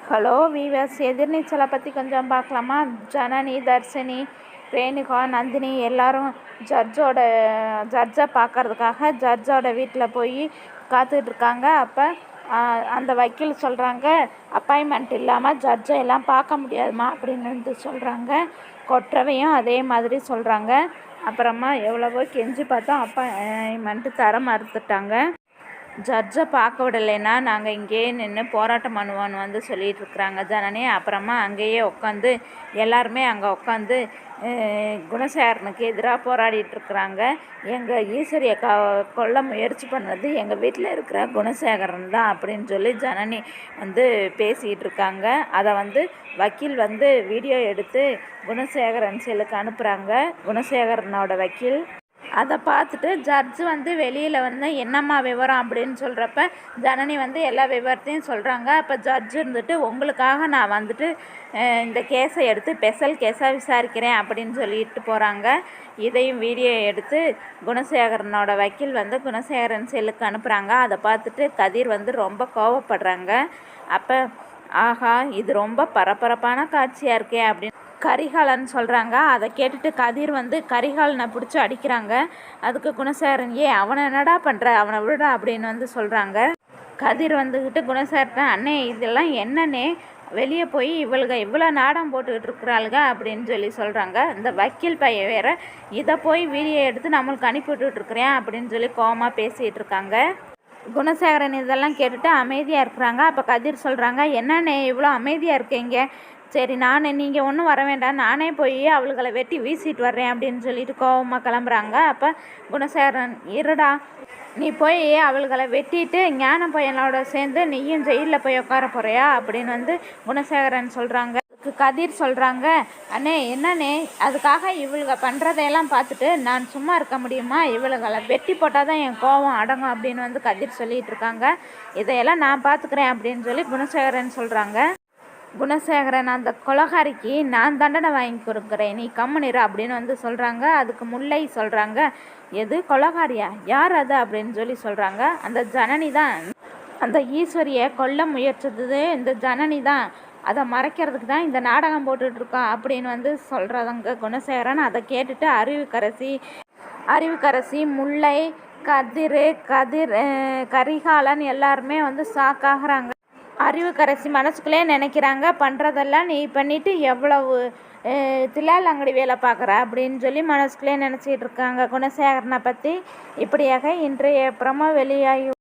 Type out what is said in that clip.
Hello viewers, எதிர்நீச்சலை பற்றி கொஞ்சம் பார்க்கலாமா? ஜனனி, தர்ஷினி, ரேணுகா, நந்தினி எல்லாரும் ஜட்ஜை பார்க்கறதுக்காக ஜட்ஜோட வீட்டில் போய் காத்துட்ருக்காங்க. அப்போ அந்த வக்கீல் சொல்கிறாங்க, அப்பாயின்மெண்ட் இல்லாமல் ஜட்ஜை எல்லாம் பார்க்க முடியாதுமா அப்படின்னு வந்து சொல்கிறாங்க. கொற்றவையும் அதே மாதிரி சொல்கிறாங்க. அப்புறமா எவ்வளவோ கெஞ்சி பார்த்தோம், அப்பாயின்மெண்ட்டு தர மறுத்துட்டாங்க. ஜட்ஜை பார்க்க விடலைன்னா நாங்கள் இங்கேயே நின்று போராட்டம் பண்ணுவோன்னு வந்து சொல்லிகிட்டு இருக்கிறாங்க ஜனனி. அப்புறமா அங்கேயே உட்காந்து எல்லாருமே அங்கே உட்காந்து குணசேகரனுக்கு எதிராக போராடிட்டுருக்குறாங்க. எங்கள் ஈஸ்வரியை கொல்ல முயற்சி பண்ணது எங்கள் வீட்டில் இருக்கிற குணசேகரன் தான் அப்படின்னு சொல்லி ஜனனி வந்து பேசிகிட்டு இருக்காங்க. அதை வந்து வக்கீல் வந்து வீடியோ எடுத்து குணசேகரன் செல்லுக்கு அனுப்புகிறாங்க. குணசேகரனோட வக்கீல் அதை பார்த்துட்டு ஜட்ஜு வந்து வெளியில் வந்து என்னம்மா விவரம் அப்படின்னு சொல்கிறப்ப ஜனனி வந்து எல்லா விவரத்தையும் சொல்கிறாங்க. அப்போ ஜட்ஜு இருந்துட்டு, உங்களுக்காக நான் வந்துட்டு இந்த கேஸை எடுத்து ஸ்பெஷல் கேஸாக விசாரிக்கிறேன் அப்படின்னு சொல்லிட்டு போகிறாங்க. இதையும் வீடியோ எடுத்து குணசேகரனோட வக்கீல் வந்து குணசேகரன் செல்லுக்கு அனுப்புகிறாங்க. அதை பார்த்துட்டு கதிர் வந்து ரொம்ப கோவப்படுறாங்க. அப்போ ஆஹா, இது ரொம்ப பரபரப்பான காட்சியாக இருக்கே அப்படின்னு கரிகாலன் சொல்கிறாங்க. அதை கேட்டுட்டு கதிர் வந்து கரிகாலனை பிடிச்சி அடிக்கிறாங்க. அதுக்கு குணசேகரன், அவனை என்னடா பண்ணுற, அவனை விட அப்படின்னு வந்து சொல்கிறாங்க. கதிர் வந்துக்கிட்டு குணசேகரன், அண்ணே இதெல்லாம் என்னன்னே, வெளியே போய் இவ்வளோ நாடகம் போட்டுக்கிட்டு இருக்கிறாளுங்க அப்படின்னு சொல்லி சொல்கிறாங்க. இந்த வக்கீல் பையன் வேற இதை போய் வீடியோ எடுத்து நம்மளுக்கு அனுப்பி விட்டுட்ருக்குறேன் அப்படின்னு சொல்லி கோவமாக பேசிகிட்டு இருக்காங்க. குணசேகரன் இதெல்லாம் கேட்டுட்டு அமைதியாக இருக்கிறாங்க. அப்போ கதிர் சொல்கிறாங்க, என்னண்ணே இவ்வளோ அமைதியாக இருக்கீங்க, சரி நீங்கள் ஒன்றும் வர வேண்டாம், நானே போய் அவளுகளை வெட்டி வீசிட்டு வர்றேன் அப்படின்னு சொல்லிட்டு கோவமாக கிளம்புறாங்க. அப்போ குணசேகரன், இருடா, நீ போய் அவள்களை வெட்டிட்டு ஞான பையனோட சேர்ந்து நீயும் ஜெயிலில் போய் உட்கார போறியா அப்படின்னு வந்து குணசேகரன் சொல்கிறாங்க. கதிர் சொல்கிறாங்க, அண்ணே என்னண்ணே, அதுக்காக இவளுக பண்ணுறதையெல்லாம் பார்த்துட்டு நான் சும்மா இருக்க முடியுமா? இவளுகளை வெட்டி போட்டால் தான் என் கோபம் அடங்கும் அப்படின்னு வந்து கதிர் சொல்லிகிட்டு இருக்காங்க. இதையெல்லாம் நான் பார்த்துக்கிறேன் அப்படின்னு சொல்லி குணசேகரன் சொல்கிறாங்க. குணசேகரன், அந்த கொலகாரிக்கு நான் தண்டனை வாங்கி கொடுக்குறேன், நீ கம்முனிரு அப்படின்னு வந்து சொல்கிறாங்க. அதுக்கு முல்லை சொல்கிறாங்க, எது கொலகாரியா, யார் அது அப்படின்னு சொல்லி சொல்கிறாங்க. அந்த ஜனனி தான், அந்த ஈஸ்வரியை கொல்ல முயற்சித்தது இந்த ஜனனி தான், அதை மறைக்கிறதுக்கு தான் இந்த நாடகம் போட்டுட்ருக்கோம் அப்படின்னு வந்து சொல்கிறவங்க குணசேகரன். அதை கேட்டுட்டு அறிவுக்கரசி, முல்லை, கரிகாலன் எல்லாருமே வந்து ஷாக்காகிறாங்க. அறிவுக்கரசி மனசுக்குள்ளே நினைக்கிறாங்க, பண்ணுறதெல்லாம் நீ பண்ணிவிட்டு எவ்வளவு தில்லால் அங்கடி வேலை பார்க்குற அப்படின்னு சொல்லி மனசுக்குள்ளே நினச்சிட்டு இருக்காங்க குணசேகரனை பற்றி. இப்படியாக இன்றைய ப்ரோமோ வெளியாகி